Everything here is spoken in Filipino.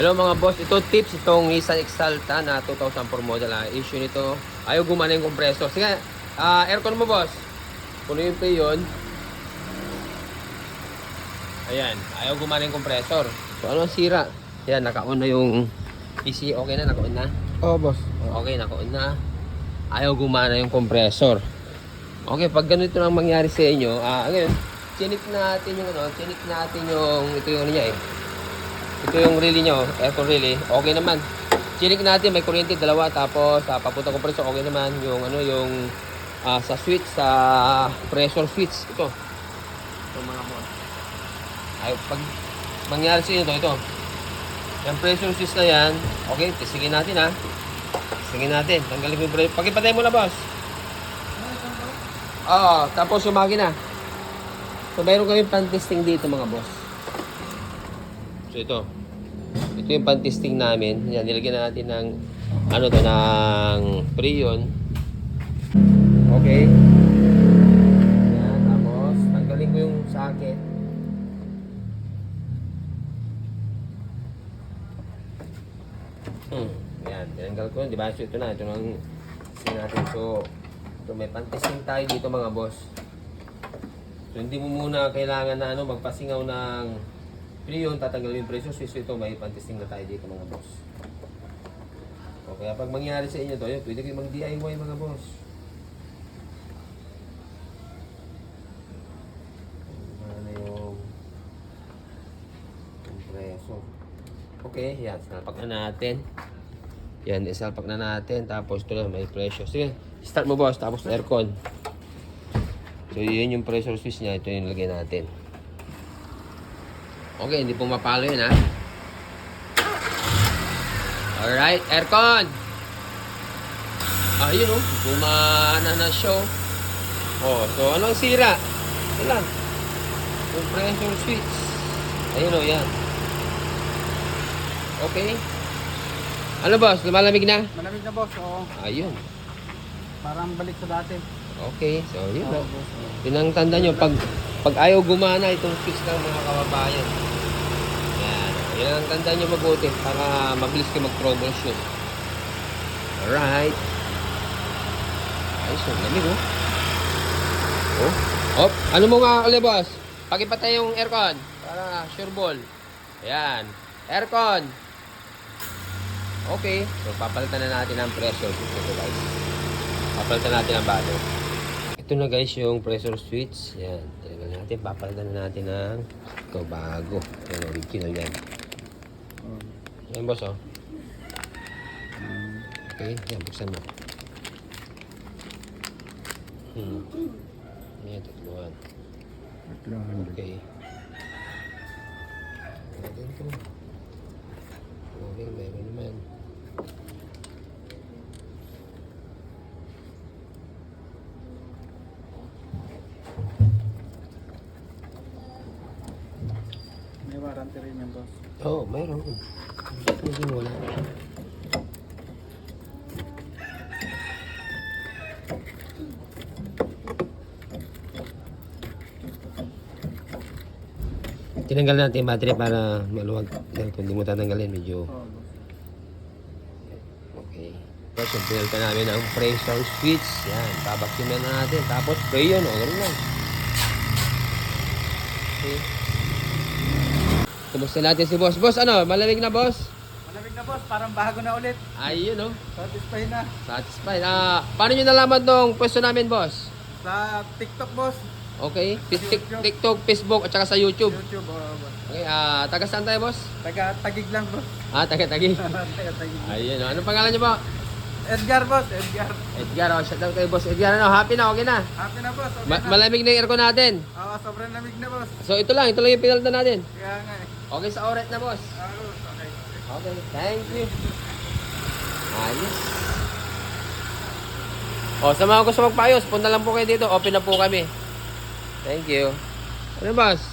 Hello mga boss, ito tips itong Nissan Exalta na 2004 model. Issue nito, ayaw gumana yung compressor. Sige, aircon mo boss. Puno yung yun. Ayan, ayaw gumana yung compressor. So ano ang sira? Ayan, naka-on na yung PC. Okay na, naka-on na? Oo, boss. Okay, naka-on na. Ayaw gumana yung compressor. Okay, pag ganito lang mangyari sa inyo, ngayon, chinik natin yung ito yung ano niya eh. Ito yung relay niya, aircon relay. Okay naman. Chinik natin, may kuryente dalawa, tapos papunta compressor, okay naman. Yung ano, yung sa switch, sa pressure switch, ito. Ito mga boss. Ay, pag mangyari sa inyo ito. Yung pressure switch na yan, okay, testingin natin ha. Testingin natin. Tanggalin mo yung pressure. Pakipatay mo na boss. Oo, tapos yung makina. So, mayroon kami pan-testing dito mga boss. So, ito. Ito yung pan-testing namin. Yan, nilagyan na natin ng ano to, ng Freon. Okay. Yan, tapos tanggalin ko yung socket. Yan, tinanggal ko. Di ba? So, ito na. Ito nang testing natin. So, ito, may pan-testing tayo dito mga boss. So, hindi mo muna kailangan na magpasingaw ng Freon, tatanggalin yung pressure switch. Ito, may pan-testing na tayo dito mga boss. O, kaya pag mangyari sa inyo to, yun, pwede kayo mag-DIY mga boss. Ano yung compressor. Okay, yan. Salpak na natin. Yan, isalpak na natin. Tapos ito na, may pressure. Sige, start mo boss, tapos aircon. So, yun yung pressure switch niya. Ito yung lagay natin. Okay, hindi pumapalo yun ha. Alright, aircon. Ayun oh, gumana na show. Oh, so anong sira? Ito lang. Yung pressure switch. Ayun oh, yan. Okay. Ano boss, lumalamig na? Malamig na, boss. Oo. Ayun. Parang balik sa dati. Okay, so yun Oo, na. boss. Yun ang tanda nyo, pag ayaw gumana itong switch ng mga kababayan. Yan. Yan ang tanda nyo mabuti para mabilis kayo mag-troubleshoot. Alright. Ayos, lamig oh. Oh. Op. Ano mo nga ulit boss? Pakipatay yung aircon para sure ball. Ayan. Aircon. Okay. So papalitan na natin ang pressure switch ito guys. Papalitan natin ang bago. Ito na guys yung pressure switch. Yan. Talaga natin. Papalitan na natin ng ito bago. Yan. Original yan. Yan boss oh. Okay. Yan. Buksan mo. Yan. Tatluhan. Okay. Ayan ito. Okay. Meron naman. May warranty rin yan, boss. Oo, mayroon. Hindi wala. Tinanggal natin yung battery para maluwag. Dahil kung hindi mo tatanggalin, medyo Oo, boss. okay. Tapos yung pinalta namin ang pressure switch. Yan, babaksin na natin. Tapos spray yun, o. Ganun lang. Okay. Kumusta natin si boss? Boss, ano? Malamig na boss? Malamig na, boss. Parang bago na ulit. Ayun, o. Satisfied na. Satisfied. Paano nyo nalaman tong pwesto namin, boss? Sa TikTok, boss. Okay. YouTube. TikTok, Facebook, at saka sa YouTube. YouTube, boss. Okay, taga saan tayo, boss? Taga-tagig lang, boss. Taga-tagi. Taga-tagig. Ayun, o. Anong pangalan nyo po? Edgar, boss. Edgar. Edgar, o. Shoutout kay boss Edgar. Ano, happy na, okay na. Happy na, boss. Okay na. Malamig na yung aircon natin. Oo, sobrang lamig na, boss. So, ito lang yung pinalta natin. Kaya nga eh. Okay sa oret na, boss. Okay. Okay, thank you. Ayos. O, sa mga gusto magpaayos, punta lang po kayo dito. Open na po kami. Thank you. Ano, boss?